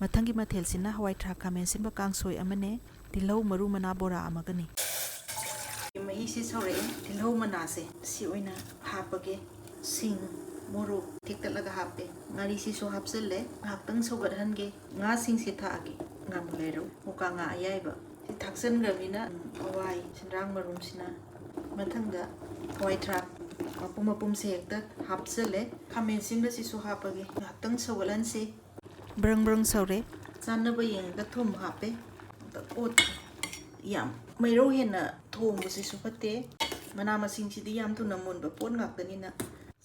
Mathanggi Mathel sina hawai thrak khamen simba kangsoi amane tilhau maru mana bora amagani. Mahi si sore tilhau mana se si oina hapage sing moro tikalaga hape ngari si so hapselle haktang sogat hange nga sing si thaage ngam lero muka nga ayaiba si thaksan gramina hawai sinrang marum sina mathangda hawai thrak mapum se hekta hapselle khamen simba si so hapage haktang sogalan se brang brang sore sanaba yenga thum hape ot yam mairo hena thong si su phate mana masing si di yam tu namon ba pon ngaktanina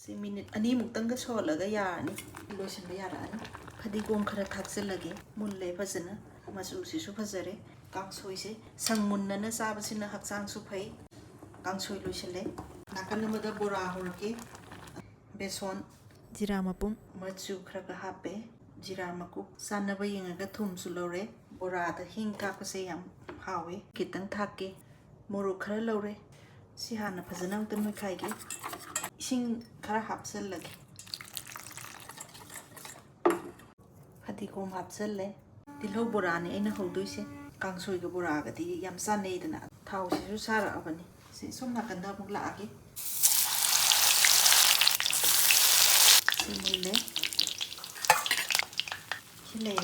si minute ani muktang ga solaga yarani lotion ba yarani phadi gom khara thakselage mulle phasana masu si su phazare kangsoi se sangmunna na sabasina hakchang su phai kangsoi loisale nakan namada bora horke beson jira mapum machu khara ga hape jira maku sanaba yenga thum su lore bora da hing ka ko se yam hawe kitang thake moro khara lore si hana phajana utan mai khai ge ising khara hapsel lage phadi kom hapsel le tilhau bora ne aina hodoi se kangsoi ga bora ga di yam sa nei dana thau si su sara abani se som na kan da muk la age si mulle chile